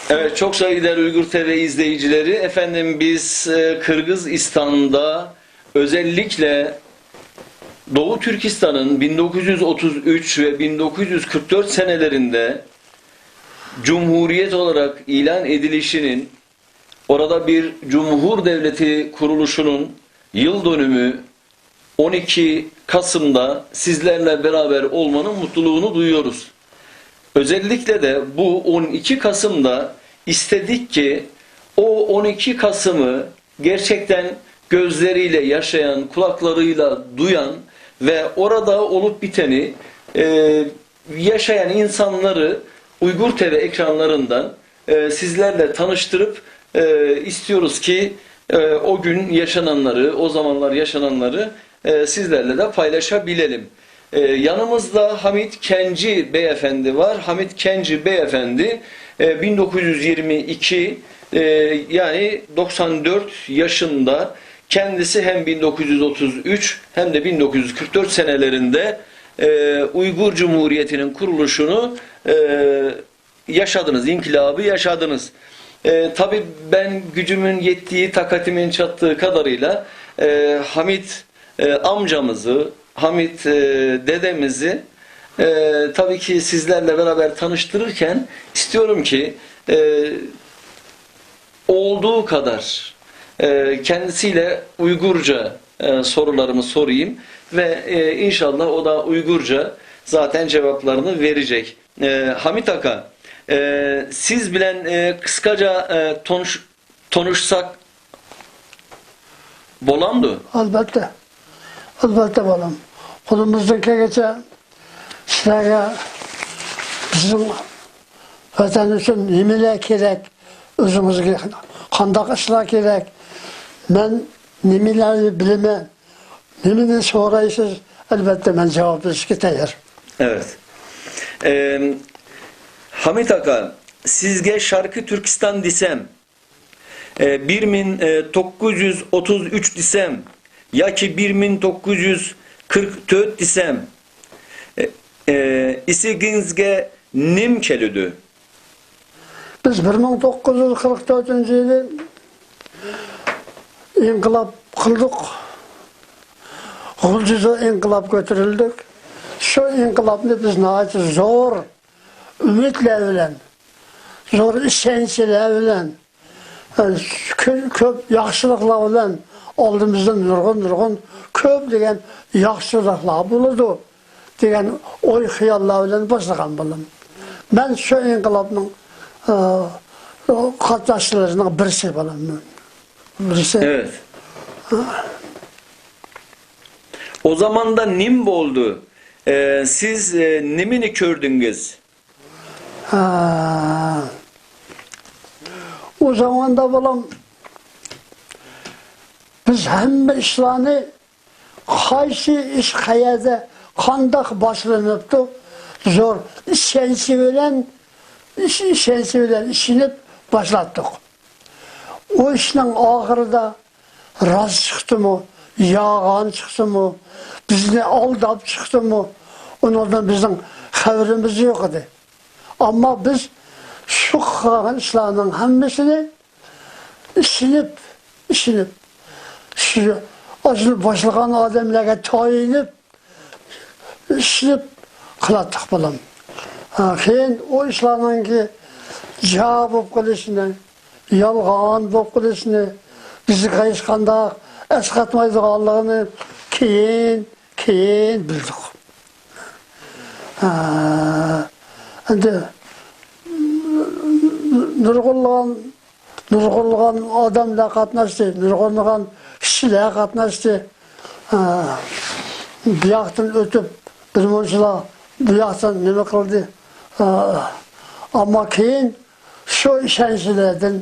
Evet, çok saygıdeğer Uygur TV izleyicileri. Efendim biz Kırgızistan'da özellikle Doğu Türkistan'ın 1933 ve 1944 senelerinde Cumhuriyet olarak ilan edilişinin, orada bir Cumhur Devleti kuruluşunun yıl dönümü 12 Kasım'da sizlerle beraber olmanın mutluluğunu duyuyoruz. Özellikle de bu 12 Kasım'da istedik ki o 12 Kasım'ı gerçekten gözleriyle yaşayan, kulaklarıyla duyan ve orada olup biteni yaşayan insanları Uygur TV ekranlarından sizlerle tanıştırıp istiyoruz ki o gün yaşananları, o zamanlar yaşananları sizlerle de paylaşabilelim. Yanımızda Hamit Kenci Beyefendi var. Hamit Kenci Beyefendi 1922 yani 94 yaşında. Kendisi hem 1933 hem de 1944 senelerinde Uygur Cumhuriyeti'nin kuruluşunu yaşadınız, inkılabı yaşadınız. Tabii ben gücümün yettiği, takatimin çattığı kadarıyla Hamit amcamızı, Hamit dedemizi tabii ki sizlerle beraber tanıştırırken istiyorum ki olduğu kadar kendisiyle Uygurca sorularımı sorayım ve inşallah o da Uygurca zaten cevaplarını verecek. Hamit Aka, siz bilen kıskaca konuşsak bolamdı. Albatta. Albatta bolam. Kolumuzdaki geçe sizlere bizim vatan için nimeler gerek, özümüzge kandak işler gerek. Ben nimeleri bilemem. Nimeni soraysız elbette ben cevap verişe tayar. Evet. Hamit Aka, sizge şarkı Türkistan desem, 1933 desem, ya ki 1944 desem, isigizge nim kelüdü? Biz 1944 yılı inkılap kıldık. Gulcuza inkılap götürüldük. Şu inkılapını biz nahit zor ümitle bilen, zor işençiler bilen, köp yaxşılıklar bilen oldumuzdan nurgun köp degen yaxşılıklar buludu degen oy xiyallar bilen başlagan boldum. Ben şu inkılapның katlaşçılarından birisi boldum. Birisi. Evet. O zaman da nim oldu. Siz nimini gördünüz? O zaman da bolam biz hem işlerini kaysi iş kayada kandak başlanıptı zor işensi bilen işinip başlattık. O işin ahırda raz çıktı mı, yağan çıktı mı, bizni aldap çıktı mı, onlardan bizim haberimiz yok idi. Ama biz şu kalan işlerinin hemmesini işinip şu asıl başlayan adamlara tayinip işinip kılattık bulam. Keyin o işlerinin ki cevap olup kılışını, yalgan olup kılışını, bizi kayışkanda eskatmaydıqanlığını keyin bildik. Endi nurgulgan adamlar katnaştı, nurgulgan kişiler katnaştı. Bu yaktan ötüp bir monşular bu yaktan nime kıldı. Ama keyin şu işençilerden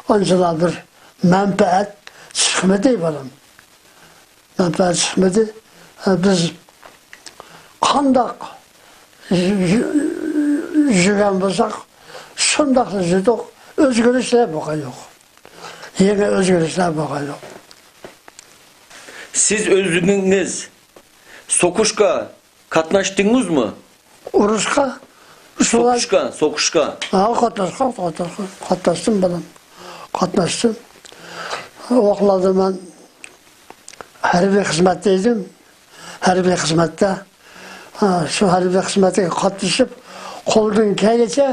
oncular bir menfaat çıkmadı balam. Menfaat çıkmadı. Biz kandak yügen bulsak şundaklı yüdük özgürlükler baka yok. Yine özgürlükler baka yok. Siz özünüz sokuşka katnaştınız mı? Uruşka Şular Sokuşka. ha qatnaşdım bilan. Qatnaşdım. O vaxtlarda mən hərbi xizmətdəydim. Hərbi xizmətdə şu hərbi xizmətə qatnaşıb qoldan gələcə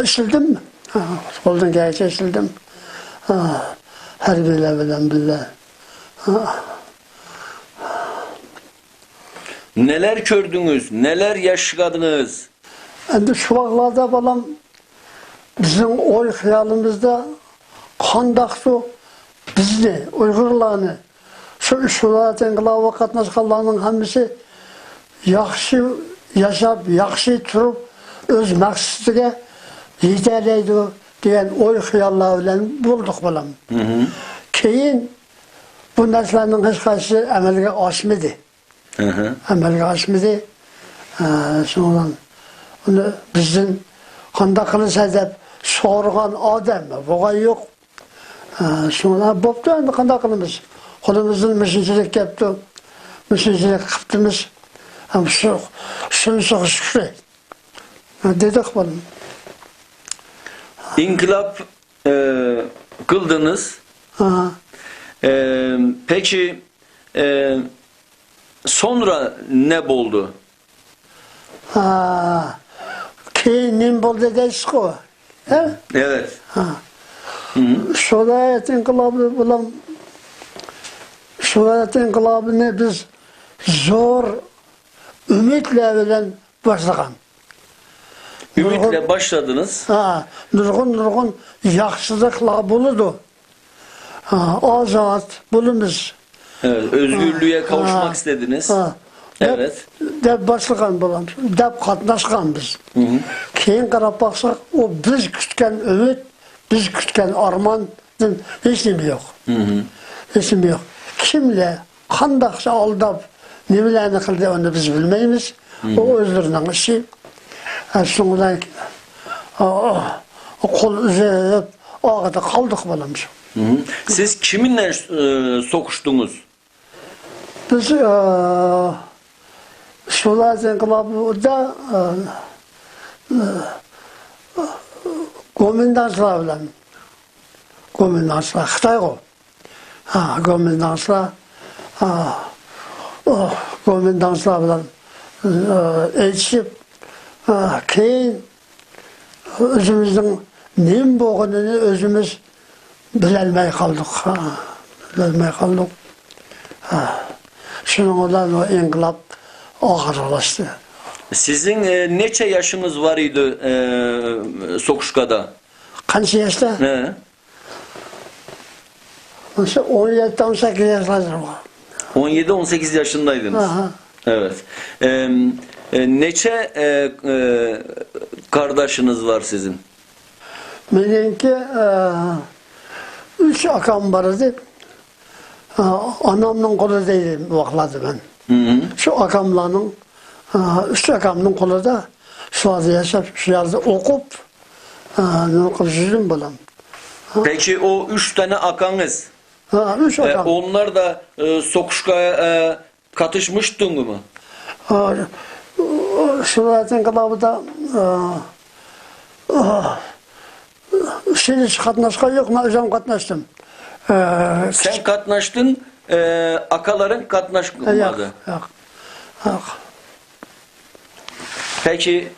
işlədim. Qoldan gələcə işlədim. Hərbilə billah. Neler gördünüz? Neler yaşadınız? Endi şu vaxtlarda balam bizim oy xiyalımızda qandaqdı bizni, Uyg'urlarni şu Şulat inqilobi qatnaşqanlarning hammasi yaxshi yashab, yaxshi turib o'z maqsadiga yetalaydi degan oy xiyollar bilan bo'ldik balam. Keyin bu narsalarning hech qaysi amalga oshmadi. Amalga oshmadi. Shundan uni bizning qanday qilsa deb so'rgan odam bo'lgan yo'q. Shundan bo'pti, endi qanday qilamiz? Qo'limizdan mishinchilik kelibdi. Mishinchilik qilibmiz. Ham shunisi shukr. Dedik balam. İnkılap kıldınız. Peki sonra ne oldu? Keyin nim bo'ldi deysiz ku. Evet. Sovet inqilobı bilan Sovet inqilobini biz zo'r umidlar bilan boshlagan. Ümitle başladınız. Nurg'un yaxshiliklar bo'ladi. Ozod bo'lamiz. Evet, özgürlüğe kavuşmak istediniz. Evet. Deb boshlagan bo'lam. Deb qatnashgan biz. Keyin qarab baqsak, o biz kutgan umid, biz kutgan armondan hech nima yo'q. Hech nima yo'q. Kimlar qandaqcha aldab, nimalarni qildi uni biz bilmaymiz. O o'zlarining ishi. Shundan qo'l uzab, og'ida qoldik balam shu. Siz kiminle sokuştunuz? Biz Şulat inqilobida Gomindanslar bilan Xitoyga Gomindanslar bilan elchib keyin o'zimizning nim bo'lganini o'zimiz bilolmay qoldik. Şunun bilan o inqilab ağırlaştı. Sizin neçe yaşınız var idi Sokuşka'da? Qancha yaşta? Ne? 17-18 yaşlarım var. 17-18 yaşındaydınız. Evet. Neçe kardeşiniz var sizin? Benimki 3 akam var idi. Anamның қолыдaydım vaxtladı ben. Şu akamların, 3 akamның қолыda şu adı yaşap, şu yazda okup, okuyup жүрдім balam. Peki o 3 tane akanız, 3 akam. onlar da Sokuşka'ya katışmıştı mı? Şulat inqilobida hiç qatnaşqan yo'q, men o'zim qatnaşdım. Sen katnaştın, akaların katnaşmadı. Yok. Peki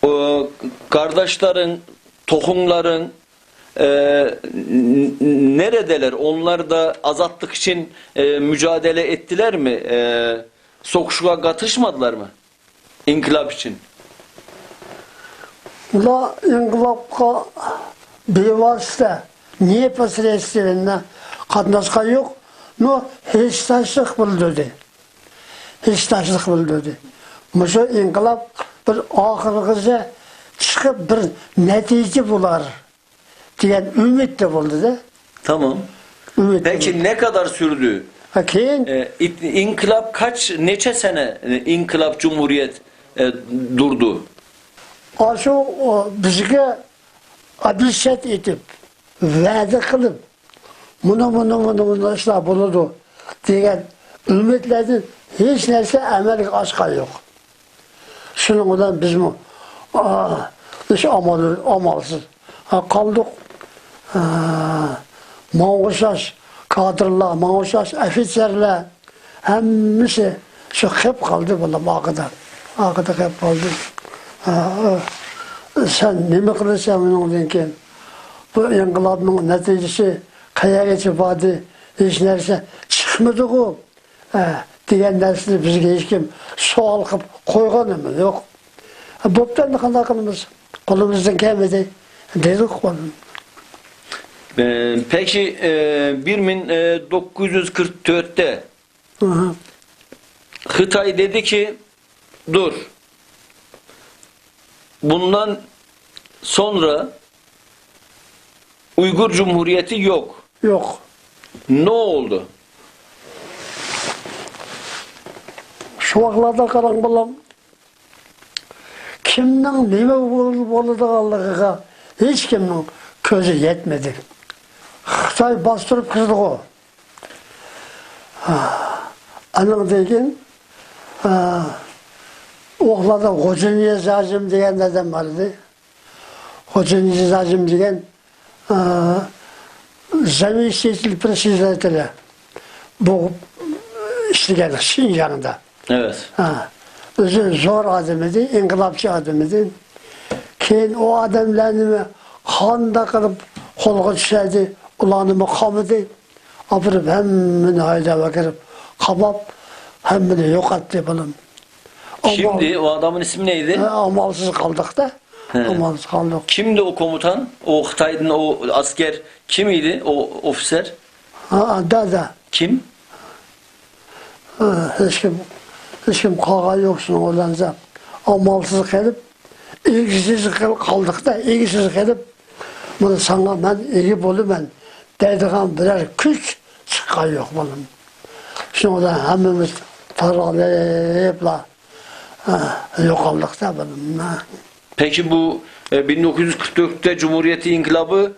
o kardeşlerin, tohumların neredeler? Onlar da azatlık için mücadele ettiler mi? Sokuşuğa katışmadılar mı? İnkılap için. Ular inqilobga bevosita niye посредственно qatnashgan yo'q. No hech tashliq bildirdi. Mushu inqilob bir oxirigacha chiqib bir natija bo'lar degan umidda bo'ldi-da. Tamam. Peki ne kadar sürdü? Keyin İnkılap neçe sene inkılap cumhuriyet durdu? Aşu bizga abishat etib, va'da qilib, buni ishlar bo'ladi degan umidlardan hech narsa amalga oshgan yo'q. Şunun bilen biz mi hiç amalsız kaldık. Mağuşaş kadrlar, mağuşaş ofisyerler hemmisi şu hep kaldı bulam ağda. Ağda hep kaldı. Sen ne mi kılırsan onun için bu inkılabın neticesi kayaya çıkmadı, hiç neresi çıkmadı o. Diyen dersini bizge hiç kim sual kılıp koygan mı yok. Boptan da kanal kılımız, kolumuzdan gelmedi dedik onu. Peki 1944'te Hıtay dedi ki dur. Bundan sonra Uygur Cumhuriyeti yok. Yok. Ne oldu? Şu vaxtlarda qaran bulam kimning nima bo'ladiganligiga hech kimning ko'zi yetmedi. Xitoy bostirib kirdi o. Anan degan o'g'larda Xo'janiya Zajim degan adam bor edi. Xo'janiya Zajim degan заместитель председателя bu işleyen Şinjan'da. Evet. Özü zor adam idi, inkılapçı adam idi. Keyin o adamlarını kanda kılıp kolga düşerdi, ulanımı kamıdı. Apırıp hemmini hayda bakırıp kabap hemmini yok etti bunun. Kimdi? O adamın ismi neydi? Amalsız kaldık da. Amalsız kaldık. Kimdi o komutan? O Hıtay'ın o asker kimiydi? O ofiser? Da. Kim? Hiç kim kalgan yoksun olanca. Amalsız gelip, ilgisiz kaldık da, ilgisiz gelip, bunu sana ben iyi bolu ben, dediğim birer güç çıkan yok bunun. Şimdi da hemimiz taralayıpla yok aldık da bunun. Peki bu 1944'te Cumhuriyeti İnkılabı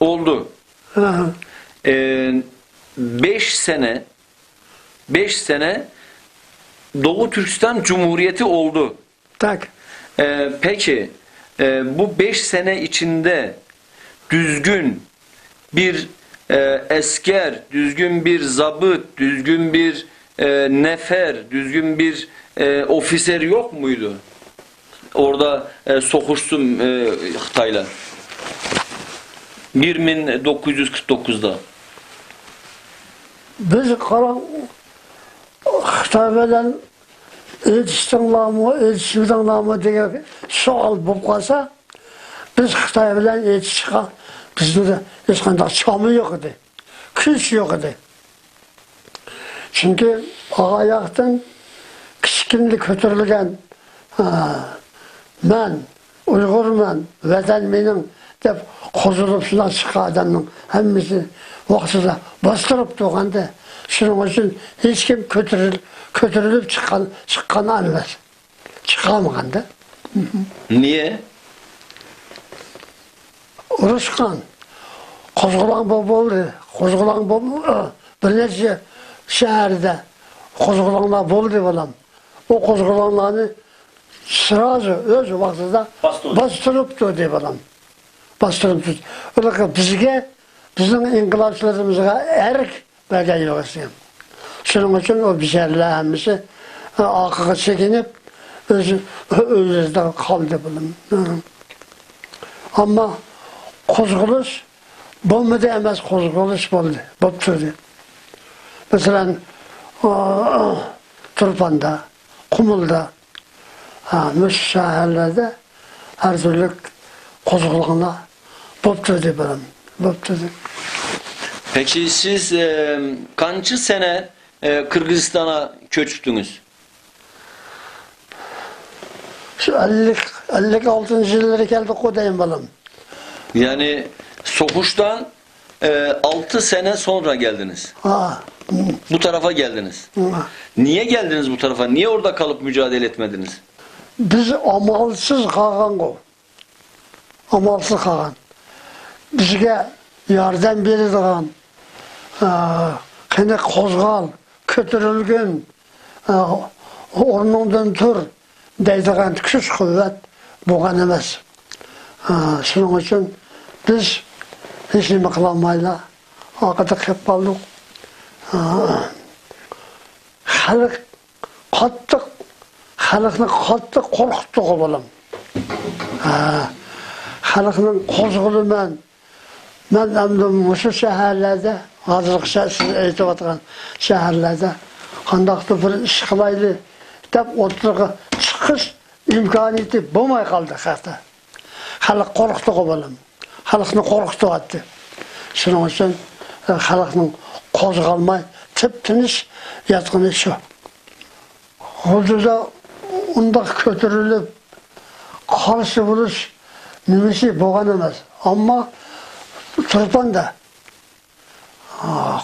oldu. 5 sene Doğu Türkistan Cumhuriyeti oldu. Tak. Peki bu 5 sene içinde düzgün bir esker, düzgün bir zabıt, düzgün bir nefer, düzgün bir ofiser yok muydu? Orada sokuştum Hıtay'la. 1949'da. Biz karan Xitay'dan elçistanlamı diye sual bulup kalsa biz Xitay bilen elçi çıkan bizde de hiç kadar çamı yok idi. Güç yok idi. Çünkü ayaktan kişkinlik götürülgen ben Uygurman, vatan benim dep kozulup şuna çıkan adamın hemmisi vaktinde bastırıp doğanda şunun için hiç kim kötürülüp çıkan anlar. Çıkamagan da. Niye? Uruşkan. Kozgulan bol oldu. Kozgulan bol bir nece şehirde kozgulanlar boldu bulam. O kozgulanlarını sırası öz vaktinde bastırıp durdu bulam. Bastırıp durdu. Öyle bizge bizim inkılapçılarımıza erk belge yok istedim. Şunun için o bizlerle hemisi akıga çekinip özlerinde kaldı bulam. Ama kozguluş bulmadı emez kozguluş buldu. Bopturdu. Mesela Turpan'da, Kumul'da, şehirlerde her türlü kozgulluğuna bopturdu bulam. Bopturdu. Peki siz kaçıncı sene Kırgızistan'a köçtünüz? Şu 56. yılları geldik o dayım balam. Yani sokuştan 6 sene sonra geldiniz. Bu tarafa geldiniz. Niye geldiniz bu tarafa? Niye orada kalıp mücadele etmediniz? Biz amalsız kalan o. Amalsız kalan. Bizge yardım berdiğin, kene kozgal, kötürülgün, ornundan tur, deydigan kuch quvvat bo'lgan emas. Shuning uchun biz hech nima qilolmaylar. Orqada qolib qoldik. Xalqni qattiq qo'rqitdi bo'lam. Xalqning qo'zg'aliman. Men endi o'sha shaharlarda, hozirgi siz aytayotgan shaharlarda qandaqdir bir ish qilaylik deb o'tirg'i chiqish imkoniyati bo'lmay qoldi xalqda. Xalq qo'rqdi bo'lam. Xalqni qo'rqityapti. Shuning uchun xalqning qo'zg'almay tip-tinish yotgani shu. Huzurda undaq ko'tarilib qarshi bo'lish nimasi bo'lgan emas. Ammo Turpanda,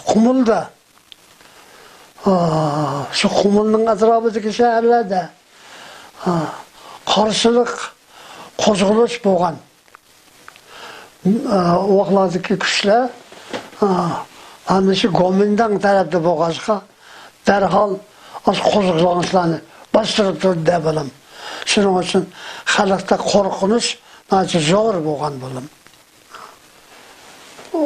Qumulda, şu Qumulning atrofidagi shaharlarda qarshilik qo'zg'alish bo'lgan. Vaqtlardagi kuchlar ana shu Gomindan tarafda bo'lg'achqa darhol qo'zg'alishlarni bostirib turdi deb bilim. Shuning uchun xalqda qo'rqinish zo'r bo'lgan bo'lim.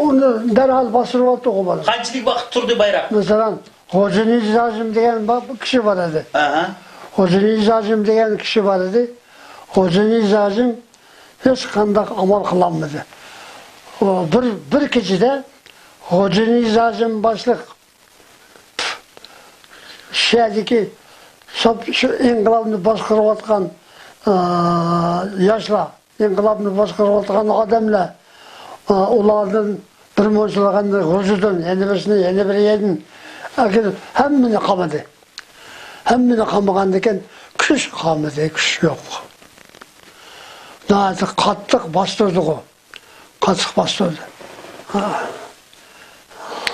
Onu derhal bastırıp okumadım. Qanchalik vaqt turdi bayroq? Mesela Hoca Nizazim degan bir kişi var idi. Hoca Nizazim degan kişi var idi. Hoca Nizazim hech qanday amal qilolmadi. Bir kechada Hoca Nizazim boshliq sherdagi shu inqilobni boshqarayotgan yoshlar, inqilobni boshqarayotgan odamlar ulardan bir mo'jizlaganda g'uzudan yana bir yerdan hammani qamadi. Hammani qamagandan keyin kuch qolmadi, kuch yo'q. Nati qattiq bostirdi o. Qattiq bostirdi.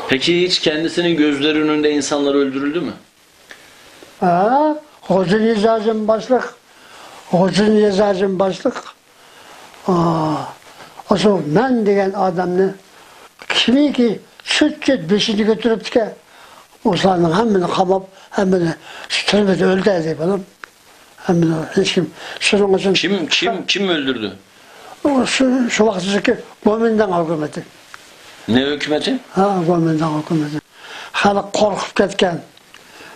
Peki hiç kendisinin gözleri önünde insanlar öldürüldü mü? Hoca Nizazim başlık. Hoca Nizazim başlık. Asıl men degen adamını kimi ki süt beşini götürüp ki Osman'ın hemini kamap hemini türbede öldü edip adam. Hemini hiç kim. Şunun için Kim öldürdü? Şu vaktindeki Gomindan hükümeti. Ne hükümeti? Gomindan hükümeti. Halk korkup ketken.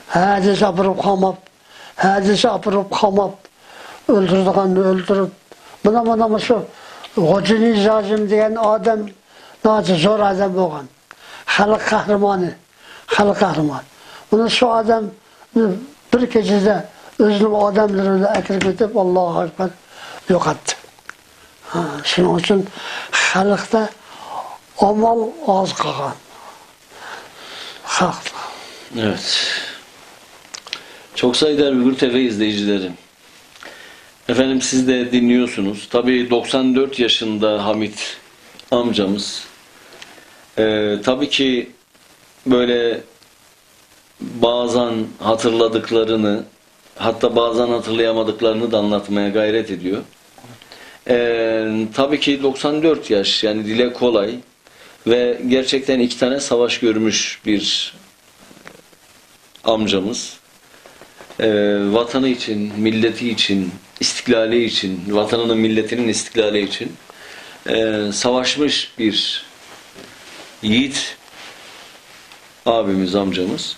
Hadis apırıp kamap. Öldürdüğünü öldürüp. Buna şu Hoca Nizazim degan adam zo'r adam bo'lgan. Xalq qahramoni. Buni shu adam bir kechada o'zining odamlarini akirib ketib Allohu akbar yo'qotdi. Shuning uchun xalqda amal oz qolgan. Xalq. Evet. Çok saygıdeğer Ülgür TV izleyicileri. Efendim siz de dinliyorsunuz. Tabii 94 yaşında Hamit amcamız. Tabii ki böyle bazen hatırladıklarını, hatta bazen hatırlayamadıklarını da anlatmaya gayret ediyor. Tabii ki 94 yaş, yani dile kolay ve gerçekten 2 tane savaş görmüş bir amcamız. Vatanı için, milleti için, istiklali için, vatanının, milletinin istiklali için savaşmış bir yiğit abimiz, amcamız.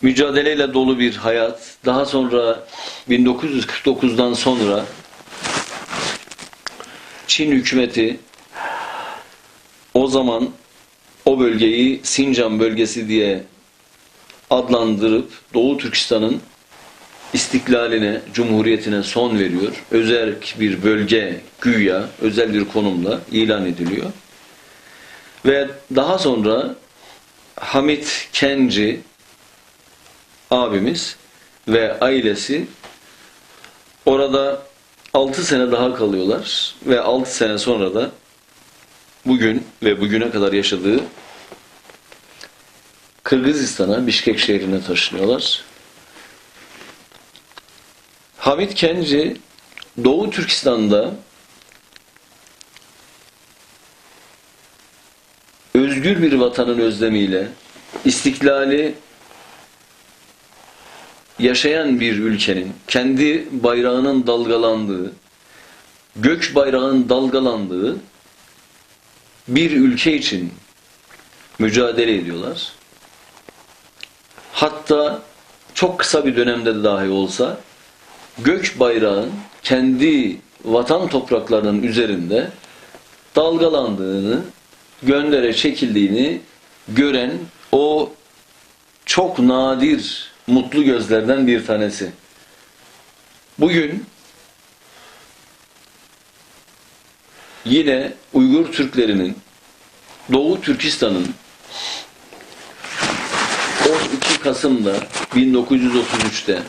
Mücadeleyle dolu bir hayat. Daha sonra 1949'dan sonra Çin hükümeti o zaman o bölgeyi Sincan bölgesi diye adlandırıp Doğu Türkistan'ın istiklaline, cumhuriyetine son veriyor. Özel bir bölge güya, özel bir konumla ilan ediliyor. Ve daha sonra Hamit Kenci abimiz ve ailesi orada 6 sene daha kalıyorlar ve 6 sene sonra da bugün ve bugüne kadar yaşadığı Kırgızistan'a, Bişkek şehrine taşınıyorlar. Hamit Kenci Doğu Türkistan'da özgür bir vatanın özlemiyle, istiklali yaşayan bir ülkenin kendi bayrağının dalgalandığı, gök bayrağının dalgalandığı bir ülke için mücadele ediyorlar. Hatta çok kısa bir dönemde dahi olsa gök bayrağın kendi vatan topraklarının üzerinde dalgalandığını, göndere çekildiğini gören o çok nadir mutlu gözlerden bir tanesi. Bugün yine Uygur Türklerinin Doğu Türkistan'ın 12 Kasım'da 1933'te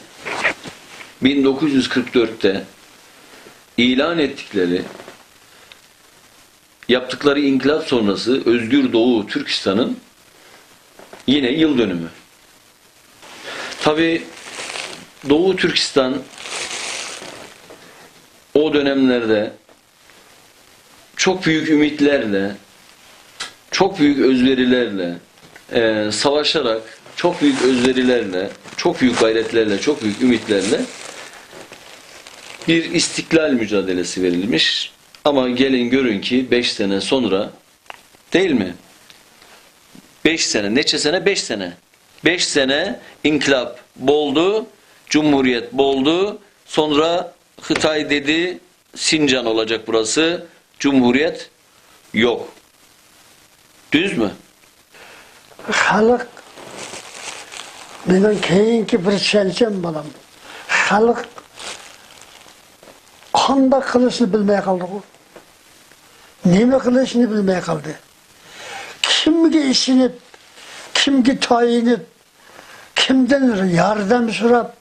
1944'te ilan ettikleri, yaptıkları inkılap sonrası Özgür Doğu Türkistan'ın yine yıl dönümü. Tabi Doğu Türkistan o dönemlerde çok büyük ümitlerle, çok büyük özverilerle savaşarak, çok büyük özverilerle, çok büyük gayretlerle, çok büyük ümitlerle bir istiklal mücadelesi verilmiş. Ama gelin görün ki 5 sene sonra, değil mi? 5 sene, neçe sene? 5 sene. 5 sene inkılap boldu, cumhuriyet boldu. Sonra Hıtay dedi, Sincan olacak burası. Cumhuriyet yok. Düz mü? Halk, benim keyinki bir çelçem balam. Halk kanda kılışını bilmeye kaldı o. Neme kılışını bilmeye kaldı. Kimge işinip, kimge tayinip, kimden yardım sorap,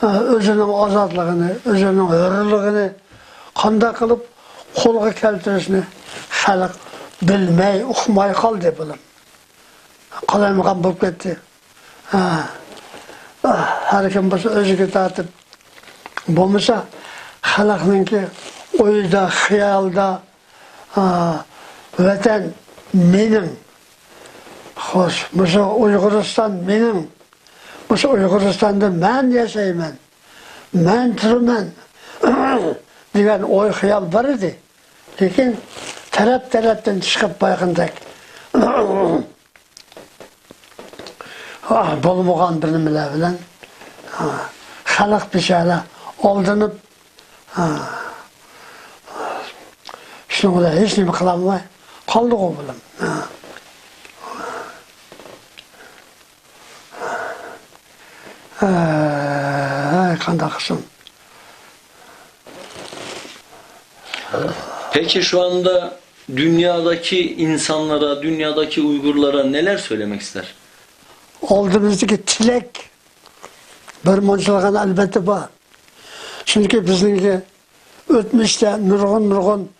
özünün azadlığını, özünün hürlüğünü kanda kılıp kolga keltirisini halk bilmey, uqmay kaldı balam. Kalaymagan bulup gitti. Her kim bolsa özüge tartıp bolmasa halkınki oyda, xiyalda vatan mening. Xoş, bu Uyg'uriston mening. Bu Uyg'uristonda men yashayman. Men turman degan o'y xiyol bor edi. Lekin taraf-tarafdan chiqib bayqindak. Bo'lmagan bir nimalar bilan xalq bechara oldinib shunga hech nima qilolmay qoldi u bilan. Qanday qilsin? Peki şu anda dünyadaki insanlara, dünyadaki Uygurlara neler söylemek ister? Oldimizdagi tilak bir munchagan albatta bor. Chunki bizningki o'tmishda nurg'un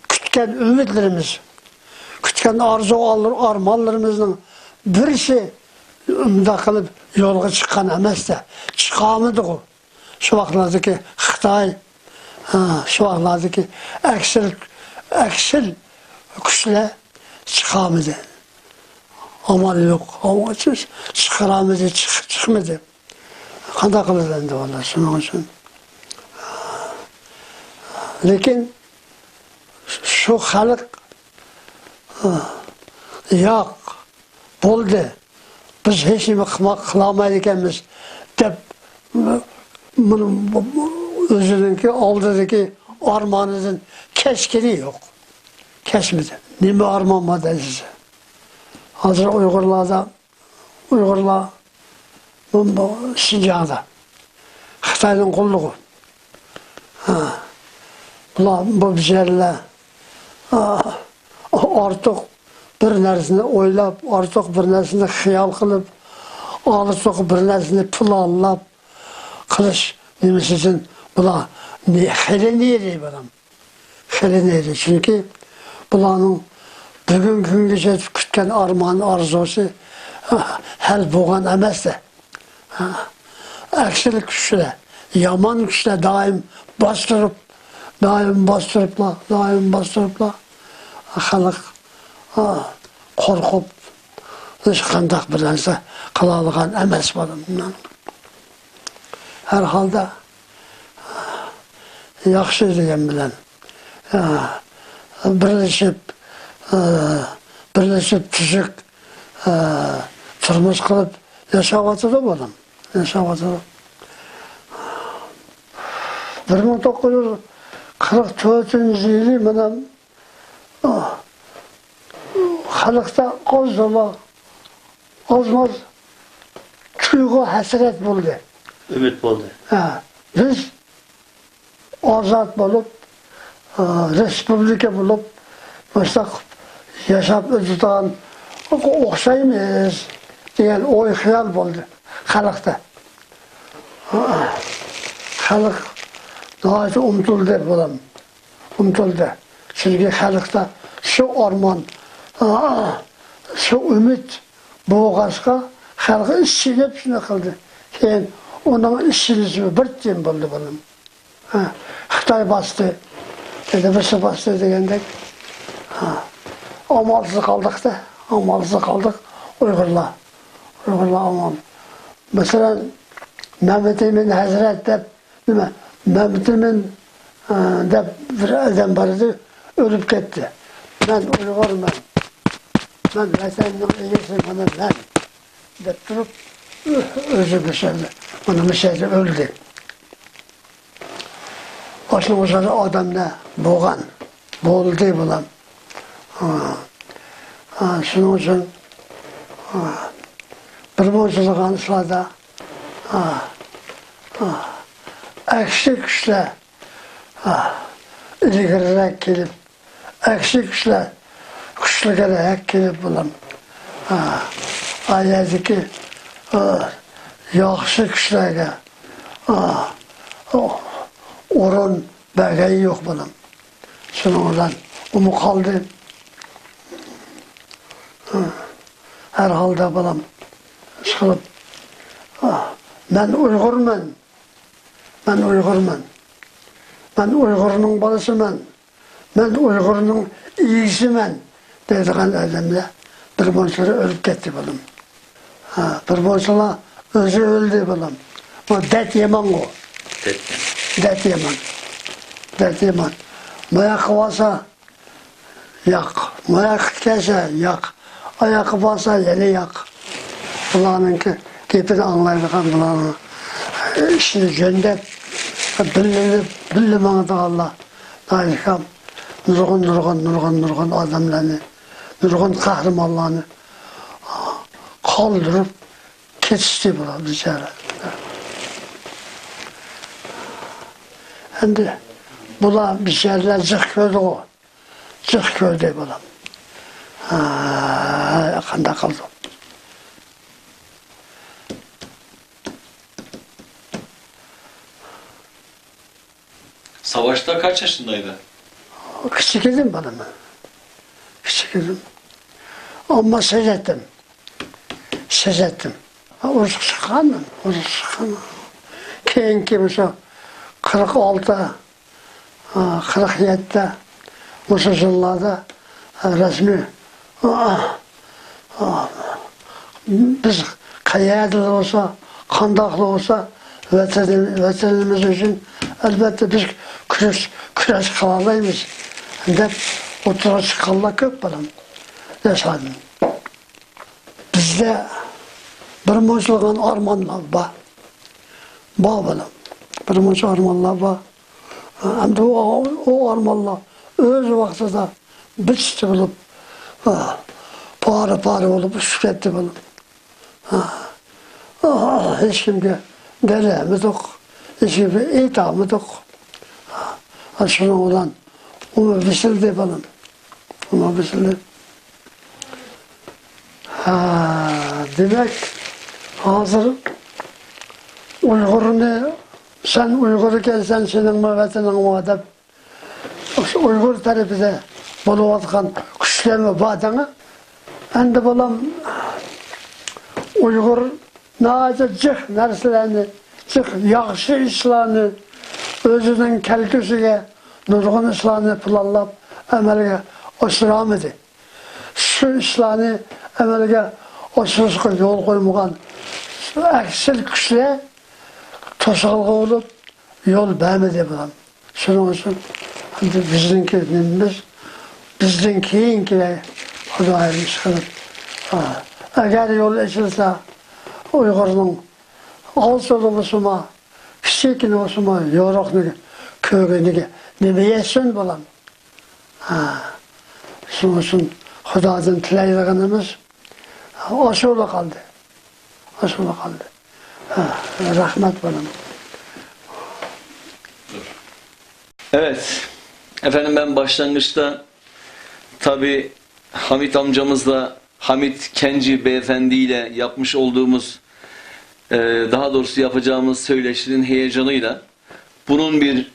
kutgan umidlarimiz, kutgan armonlarimizning birisi unda qilib yo'lga chiqqan emasda, chiqamidi u. Shu vaqtlardagi Xitoy, shu vaqtlardagi aksil kuchlar chiqamidi. Amal yok, ama çıkaramedi, çıkmadı. Qanday qiladi endi ular shuning uchun. Lekin shu xalq yo'q, bo'ldi. Biz hech nima qilolmaydi ekanmiz deb o'zininki oldidagi armonidan keskini yo'q. Kesmedi. Nima armon bor deysiz? Hazır Uygurlar Şinjan'da, Xitay'ın kulluğu. Bu bizlerle artık bir nersini oylap, artık bir nersini xiyal kılıp, artık bir nersini planlap, kılıç nemesi için bular xeleneydi balam. Xeleneydi çünkü bularning bugün güngacha kutgan armon orzusi hal bo'lgan emasdi. Aksili kuchlar, yomon kuchlar doim bostiriblar. Xalq qo'rqib hech qanday bir narsa qila olgan emas bundan. her halde yaxşı degan bilan birleşip tuzuk turmuş qilib yashayotdi bolam. Yashayotdi. 1944-yili mana xalqda ozmoz tuyg'u hasrat bo'ldi. Ümit bo'ldi. Biz ozod bo'lib, respublika bo'lib, mustaq yashab o'tadigan o'xshaymiz degan o'y xayol bo'ldi xalqda. Xalq nihoyat umtildi bo'lam. Umtildi. Chunki xalqda shu armon, shu umid bo'lg'achqa xalq ishchilab shuni qildi. Keyin onun işçiliği bir tim bo'ldi bo'lam. Xitoy bosdi, birisi bosdi degandek. Amalsiz qoldik-da, amalsiz qoldik. Uyg'urlar amal. Masalan, Mehmet Emin Hazret deb nima? Mehmet Emin deb bir adam bor edi, o'lib ketdi. Men Uyg'urman. Men vatanning egasiman men deb turib o'zi bo'lsa ona mesela öldü. Aslında o zaman adamda boğan, boğuldu bulan. Şunun için bir boğazılıgan sırada eksik güçler ilgirerek gelip eksik güçler güçlü gelerek gelip bulan. Ayazdaki yaxşı kişilərə orun bəğəyi yox bunun. Sonradan umu qaldı. Hər halda balam çıxılıb. Mən Uyğurman. Mən Uyğurman. Mən Uyğurunun balısı mən. Mən Uyğurunun iyisi mən. Dediğən adamla bir bonçları ölüb getdi balam. Bir bonçala özü öldü balam. O det yaman o. Det yaman. Mayak varsa yak. Mayak kese yak. Ayak varsa yeni yak. Bunlarınki gepini anlayacağım bunların işini gönder. Bilmem Allah. Dayanışam. Nurgun adamlarını. Nurgun kahramanlarını kaldırıp keçti bular biçare. Endi bular biçareler Cıhköy'de o. Cıhköy'de bular. Yakında kaldı. Savaşta kaç yaşındaydı? Küçük idim bana ben. Küçük idim. Ama seyrettim. Uruz çıkanım. Keyinki mesela 46, 47'de Musa yıllarda resmi biz kayadlı olsa, kandaklı olsa vatanımız için elbette biz küres kılalayız. Hep otura çıkanlar köp balam. Yaşadım. Bizde bir muşluğun armanlar var. Babalam. Bir muş armanlar var. Hem de o armanlar öz vaxtıda biçti bulup para olup şükretti bulup. Hiç kimde delemiz yok. Hiç kimde ithamı yok. Şuna olan onu bisildi bulup. Onu bisildi. Demek hazır Uygur'unu sen Uygur gelsen senin müvetinin muadab Uygur tarafıda buluvatkan kuşlarımı badana endi bulam Uygur nâce cık nerselerini cık yaxşı işlerini özünün kelküsüge nurgun işlerini planlap emelge oşuram idi. Şu işlerini emelge oşuruşka yol koymuğan eksil küşle tosalgı olup yol vermedi bulan. Şunun için bizden keyinki Xudoyimiz qilib. Agar yo'l ochilsa, Uyg'urning olsili bo'lsa, kichikini bo'lsa, yo'roqni ko'rganiga nima yetsin bo'lam. Shuning uchun Xudodan tilaydiganimiz oshula qoldi. Oshula qoldi. Rahmat bo'lam. Evet. Efendim ben başlangıçta tabi Hamit amcamızla, Hamit Kenci beyefendiyle yapmış olduğumuz, daha doğrusu yapacağımız söyleşinin heyecanıyla bunun bir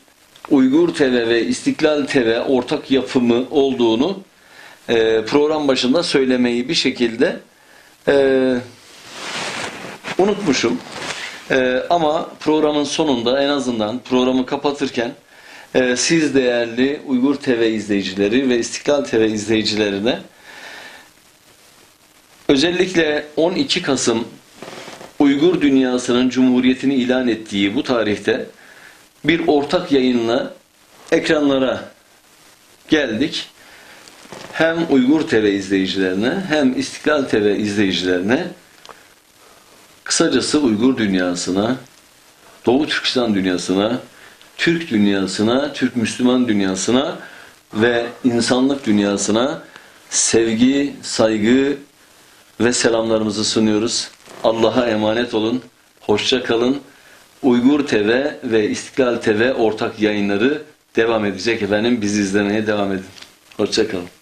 Uygur TV ve İstiklal TV ortak yapımı olduğunu program başında söylemeyi bir şekilde unutmuşum. Ama programın sonunda en azından programı kapatırken siz değerli Uygur TV izleyicileri ve İstiklal TV izleyicilerine özellikle 12 Kasım Uygur dünyasının cumhuriyetini ilan ettiği bu tarihte bir ortak yayınla ekranlara geldik. Hem Uygur TV izleyicilerine hem İstiklal TV izleyicilerine kısacası Uygur dünyasına, Doğu Türkistan dünyasına, Türk dünyasına, Türk Müslüman dünyasına ve insanlık dünyasına sevgi, saygı ve selamlarımızı sunuyoruz. Allah'a emanet olun, hoşça kalın. Uygur TV ve İstiklal TV ortak yayınları devam edecek efendim. Bizi izlemeye devam edin. Hoşça kalın.